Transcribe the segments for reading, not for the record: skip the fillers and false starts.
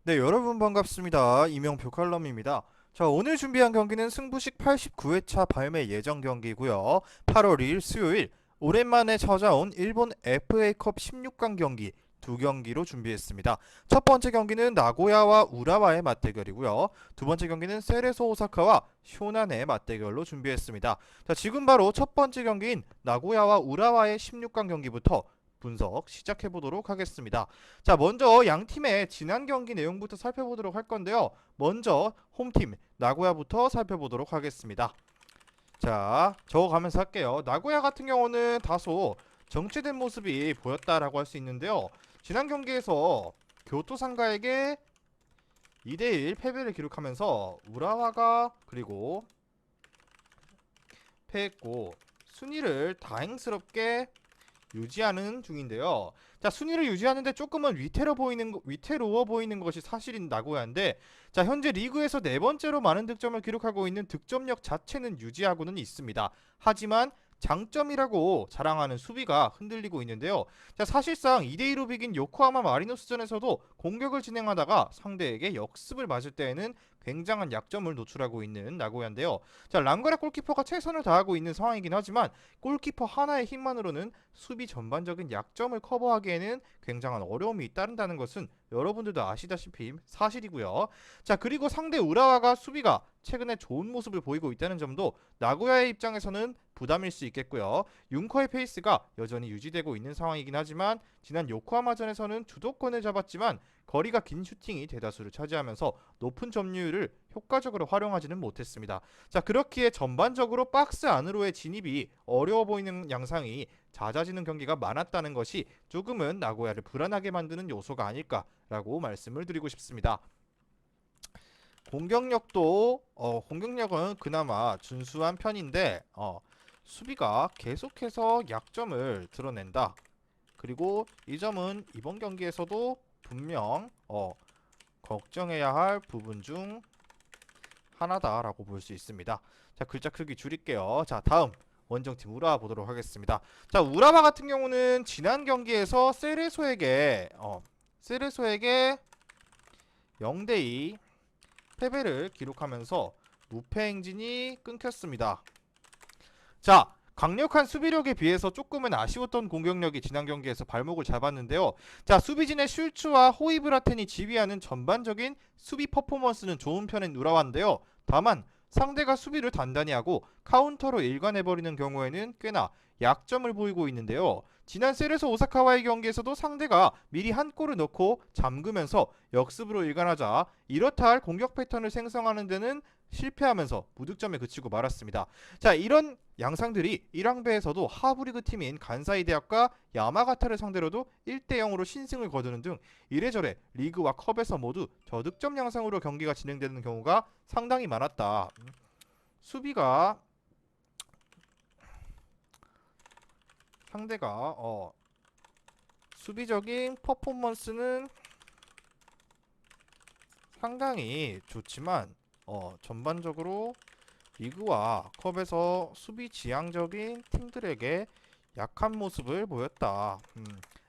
네, 여러분 반갑습니다. 이명표 칼럼입니다. 자, 오늘 준비한 경기는 승부식 89회차 발매 예정 경기고요. 8월 2일 수요일 오랜만에 찾아온 일본 FA컵 16강 경기 두 경기로 준비했습니다. 첫 번째 경기는 나고야와 우라와의 맞대결이고요. 두 번째 경기는 세레소 오사카와 쇼난의 맞대결로 준비했습니다. 자, 지금 바로 첫 번째 경기인 나고야와 우라와의 16강 경기부터 분석 시작해 보도록 하겠습니다. 자, 먼저 양 팀의 지난 경기 내용부터 살펴보도록 할 건데요. 먼저 홈팀 나고야부터 살펴보도록 하겠습니다. 자, 적어가면서 할게요. 나고야 같은 경우는 다소 정체된 모습이 보였다라고 할 수 있는데요. 지난 경기에서 교토 상가에게 2대1 패배를 기록하면서 우라와가 그리고 패했고 순위를 다행스럽게 유지하는 중인데요. 자, 순위를 유지하는데 조금은 위태로워 보이는 것이 사실인 나고야인데, 자, 현재 리그에서 네 번째로 많은 득점을 기록하고 있는 득점력 자체는 유지하고는 있습니다. 하지만 장점이라고 자랑하는 수비가 흔들리고 있는데요. 자, 사실상 2대2로 비긴 요코하마 마리노스전에서도 공격을 진행하다가 상대에게 역습을 맞을 때에는 굉장한 약점을 노출하고 있는 나고야인데요. 자, 랑가라 골키퍼가 최선을 다하고 있는 상황이긴 하지만 골키퍼 하나의 힘만으로는 수비 전반적인 약점을 커버하기에는 굉장한 어려움이 따른다는 것은 여러분들도 아시다시피 사실이고요. 자, 그리고 상대 우라와가 수비가 최근에 좋은 모습을 보이고 있다는 점도 나고야의 입장에서는 부담일 수 있겠고요. 융커의 페이스가 여전히 유지되고 있는 상황이긴 하지만 지난 요코하마전에서는 주도권을 잡았지만 거리가 긴 슈팅이 대다수를 차지하면서 높은 점유율을 효과적으로 활용하지는 못했습니다. 자, 그렇기에 전반적으로 박스 안으로의 진입이 어려워 보이는 양상이 잦아지는 경기가 많았다는 것이 조금은 나고야를 불안하게 만드는 요소가 아닐까라고 말씀을 드리고 싶습니다. 공격력은 그나마 준수한 편인데 수비가 계속해서 약점을 드러낸다. 그리고 이 점은 이번 경기에서도 분명 걱정해야 할 부분 중 하나다라고 볼 수 있습니다. 자, 글자 크기 줄일게요. 자, 다음 원정팀 우라와 보도록 하겠습니다. 자, 우라와 같은 경우는 지난 경기에서 세레소에게 0대2 패배를 기록하면서 무패 행진이 끊겼습니다. 자, 강력한 수비력에 비해서 조금은 아쉬웠던 공격력이 지난 경기에서 발목을 잡았는데요. 자, 수비진의 슐츠와 호이브라텐이 지휘하는 전반적인 수비 퍼포먼스는 좋은 편인 우라와인데요. 다만 상대가 수비를 단단히 하고 카운터로 일관해버리는 경우에는 꽤나 약점을 보이고 있는데요. 지난 세레소 오사카와의 경기에서도 상대가 미리 한 골을 넣고 잠그면서 역습으로 일관하자 이렇다 할 공격 패턴을 생성하는 데는 실패하면서 무득점에 그치고 말았습니다. 자, 이런 양상들이 1항배에서도 하부리그 팀인 간사이 대학과 야마가타를 상대로도 1대0으로 신승을 거두는 등 이래저래 리그와 컵에서 모두 저득점 양상으로 경기가 진행되는 경우가 상당히 많았다. 수비가 상대가 수비적인 퍼포먼스는 상당히 좋지만 전반적으로 리그와 컵에서 수비 지향적인 팀들에게 약한 모습을 보였다.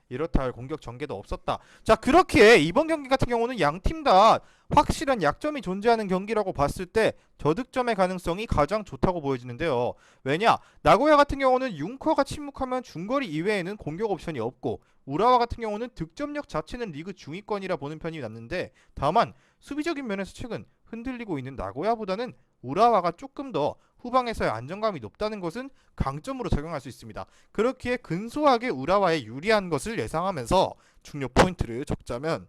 이렇다 할 공격 전개도 없었다. 자, 그렇기에 이번 경기 같은 경우는 양 팀 다 확실한 약점이 존재하는 경기라고 봤을 때 저득점의 가능성이 가장 좋다고 보여지는데요. 왜냐? 나고야 같은 경우는 융커가 침묵하면 중거리 이외에는 공격 옵션이 없고 우라와 같은 경우는 득점력 자체는 리그 중위권이라 보는 편이 났는데 다만 수비적인 면에서 최근 흔들리고 있는 나고야보다는 우라와가 조금 더 후방에서의 안정감이 높다는 것은 강점으로 작용할 수 있습니다. 그렇기에 근소하게 우라와에 유리한 것을 예상하면서 중요 포인트를 적자면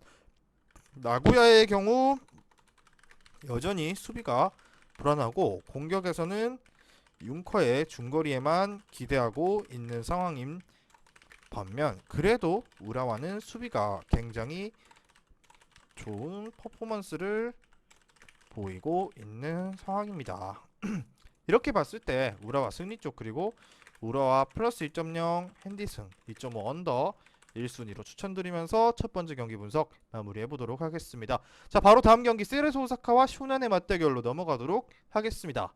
나고야의 경우 여전히 수비가 불안하고 공격에서는 융커의 중거리에만 기대하고 있는 상황인 반면 그래도 우라와는 수비가 굉장히 좋은 퍼포먼스를 보이고 있는 상황입니다. 이렇게 봤을 때 우라와 승리 쪽 그리고 우라와 플러스 1.0 핸디승 2.5 언더 1순위로 추천드리면서 첫 번째 경기 분석 마무리해보도록 하겠습니다. 자, 바로 다음 경기 세레소 오사카와 쇼난의 맞대결로 넘어가도록 하겠습니다.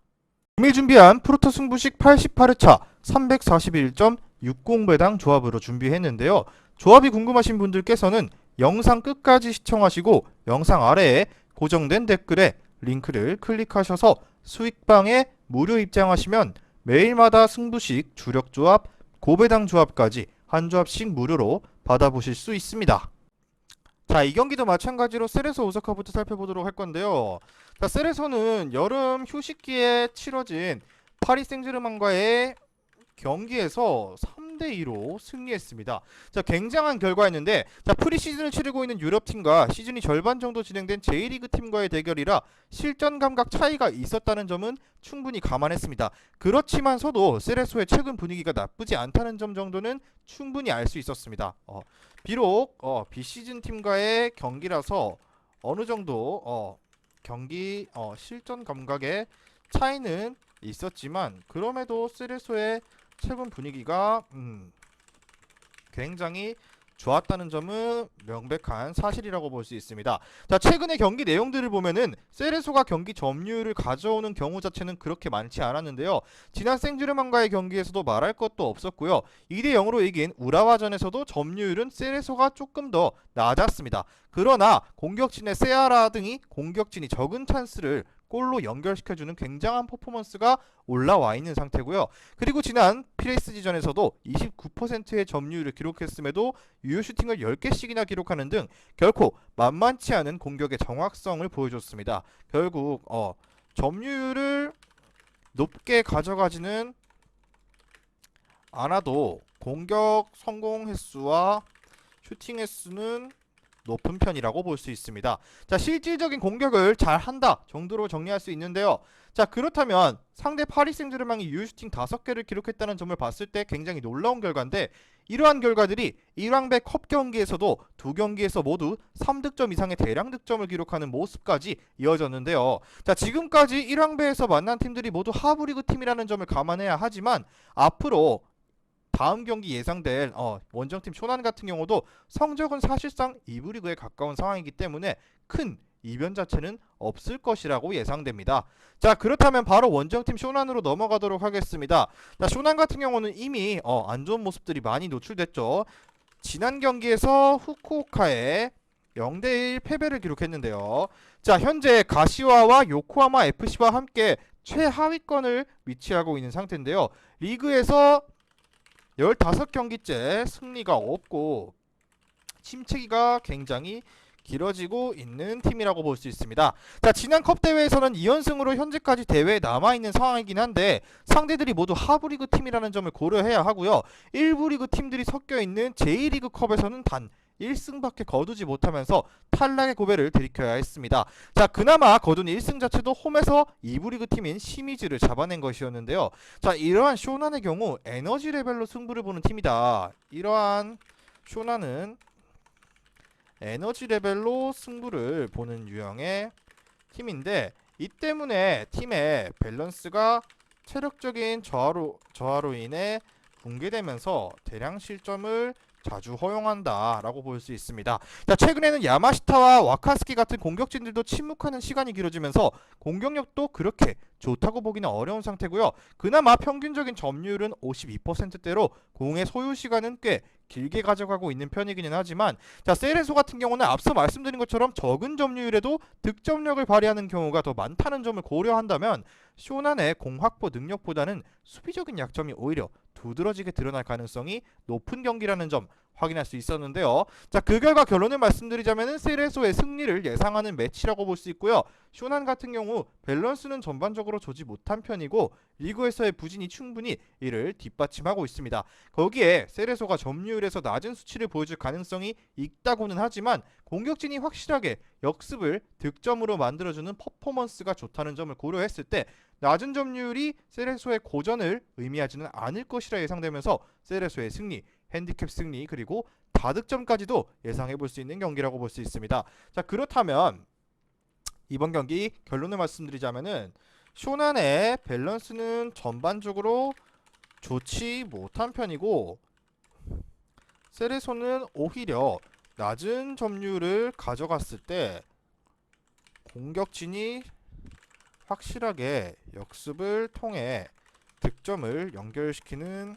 이미 준비한 프로토 승부식 88회차 341.60배당 조합으로 준비했는데요. 조합이 궁금하신 분들께서는 영상 끝까지 시청하시고 영상 아래에 고정된 댓글에 링크를 클릭하셔서 수익방에 무료 입장하시면 매일마다 승부식, 주력조합, 고배당 조합까지 한 조합씩 무료로 받아보실 수 있습니다. 자, 이 경기도 마찬가지로 세레소 오사카부터 살펴보도록 할 건데요. 자, 세레소는 여름 휴식기에 치러진 파리 생제르맹과의 경기에서 3대2로 승리했습니다. 자, 굉장한 결과였는데, 자, 프리시즌을 치르고 있는 유럽팀과 시즌이 절반 정도 진행된 J리그 팀과의 대결이라 실전 감각 차이가 있었다는 점은 충분히 감안했습니다. 그렇지만서도 세레소의 최근 분위기가 나쁘지 않다는 점 정도는 충분히 알 수 있었습니다. 비록 비시즌 팀과의 경기라서 어느 정도 경기 실전 감각의 차이는 있었지만 그럼에도 세레소의 최근 분위기가 굉장히 좋았다는 점은 명백한 사실이라고 볼 수 있습니다. 자, 최근의 경기 내용들을 보면은 세레소가 경기 점유율을 가져오는 경우 자체는 그렇게 많지 않았는데요. 지난 생제르맹과의 경기에서도 말할 것도 없었고요. 2대 0으로 이긴 우라와전에서도 점유율은 세레소가 조금 더 낮았습니다. 그러나 공격진의 세아라 등이 공격진이 적은 찬스를 골로 연결시켜주는 굉장한 퍼포먼스가 올라와 있는 상태고요. 그리고 지난 PSG전에서도 29%의 점유율을 기록했음에도 유효 슈팅을 10개씩이나 기록하는 등 결코 만만치 않은 공격의 정확성을 보여줬습니다. 결국 점유율을 높게 가져가지는 않아도 공격 성공 횟수와 슈팅 횟수는 높은 편이라고 볼 수 있습니다. 자, 실질적인 공격을 잘 한다 정도로 정리할 수 있는데요. 자, 그렇다면 상대 파리 생제르맹이 유효 슈팅 5개를 기록했다는 점을 봤을 때 굉장히 놀라운 결과인데, 이러한 결과들이 1왕배 컵 경기에서도 두 경기에서 모두 3득점 이상의 대량 득점을 기록하는 모습까지 이어졌는데요. 자, 지금까지 1왕배에서 만난 팀들이 모두 하부리그 팀이라는 점을 감안해야 하지만 앞으로 다음 경기 예상될 원정팀 쇼난 같은 경우도 성적은 사실상 2부 리그에 가까운 상황이기 때문에 큰 이변 자체는 없을 것이라고 예상됩니다. 자, 그렇다면 바로 원정팀 쇼난으로 넘어가도록 하겠습니다. 자, 쇼난 같은 경우는 이미 안 좋은 모습들이 많이 노출됐죠. 지난 경기에서 후쿠오카에 0대1 패배를 기록했는데요. 자, 현재 가시와와 요코하마 FC와 함께 최하위권을 위치하고 있는 상태인데요. 리그에서 15경기째 승리가 없고 침체기가 굉장히 길어지고 있는 팀이라고 볼 수 있습니다. 자, 지난 컵 대회에서는 2연승으로 현재까지 대회에 남아있는 상황이긴 한데 상대들이 모두 하부리그 팀이라는 점을 고려해야 하고요. 1부 리그 팀들이 섞여있는 J리그 컵에서는 단 1승밖에 거두지 못하면서 탈락의 고배를 들이켜야 했습니다. 자, 그나마 거둔 1승 자체도 홈에서 2부 리그 팀인 시미즈를 잡아낸 것이었는데요. 자, 이러한 쇼난의 경우 에너지 레벨로 승부를 보는 팀이다. 이러한 쇼난은 에너지 레벨로 승부를 보는 유형의 팀인데, 이 때문에 팀의 밸런스가 체력적인 저하로 인해 붕괴되면서 대량 실점을 자주 허용한다라고 볼 수 있습니다. 자, 최근에는 야마시타와 와카스키 같은 공격진들도 침묵하는 시간이 길어지면서 공격력도 그렇게 좋다고 보기는 어려운 상태고요. 그나마 평균적인 점유율은 52%대로 공의 소유 시간은 꽤 길게 가져가고 있는 편이기는 하지만, 자, 세레소 같은 경우는 앞서 말씀드린 것처럼 적은 점유율에도 득점력을 발휘하는 경우가 더 많다는 점을 고려한다면 쇼난의 공확보 능력보다는 수비적인 약점이 오히려 두드러지게 드러날 가능성이 높은 경기라는 점 확인할 수 있었는데요. 자, 그 결과 결론을 말씀드리자면 세레소의 승리를 예상하는 매치라고 볼 수 있고요. 쇼난 같은 경우 밸런스는 전반적으로 좋지 못한 편이고 리그에서의 부진이 충분히 이를 뒷받침하고 있습니다. 거기에 세레소가 점유율에서 낮은 수치를 보여줄 가능성이 있다고는 하지만 공격진이 확실하게 역습을 득점으로 만들어주는 퍼포먼스가 좋다는 점을 고려했을 때 낮은 점유율이 세레소의 고전을 의미하지는 않을 것이라 예상되면서 세레소의 승리, 핸디캡 승리, 그리고 다득점까지도 예상해볼 수 있는 경기라고 볼 수 있습니다. 자, 그렇다면 이번 경기 결론을 말씀드리자면은 쇼난의 밸런스는 전반적으로 좋지 못한 편이고 세레소는 오히려 낮은 점유율을 가져갔을 때 공격진이 확실하게 역습을 통해 득점을 연결시키는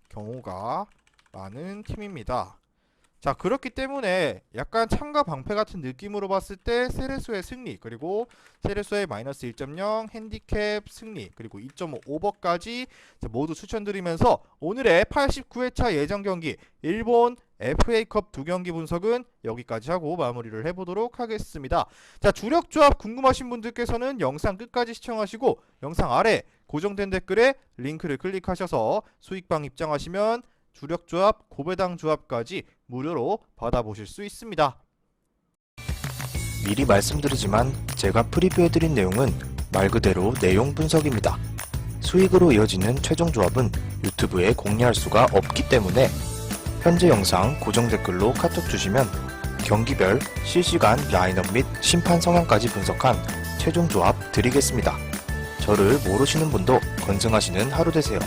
경우가 많은 팀입니다. 자, 그렇기 때문에 약간 참가 방패 같은 느낌으로 봤을 때 세레소의 승리, 그리고 세레소의 마이너스 1.0 핸디캡 승리, 그리고 2.5 오버까지 모두 추천드리면서 오늘의 89회차 예정 경기 일본 FA컵 두 경기 분석은 여기까지 하고 마무리를 해보도록 하겠습니다. 자, 주력 조합 궁금하신 분들께서는 영상 끝까지 시청하시고 영상 아래 고정된 댓글에 링크를 클릭하셔서 수익방 입장하시면 주력 조합, 고배당 조합까지 무료로 받아보실 수 있습니다. 미리 말씀드리지만 제가 프리뷰해드린 내용은 말 그대로 내용 분석입니다. 수익으로 이어지는 최종 조합은 유튜브에 공개할 수가 없기 때문에 현재 영상 고정 댓글로 카톡 주시면 경기별 실시간 라인업 및 심판 성향까지 분석한 최종 조합 드리겠습니다. 저를 모르시는 분도 건승하시는 하루 되세요.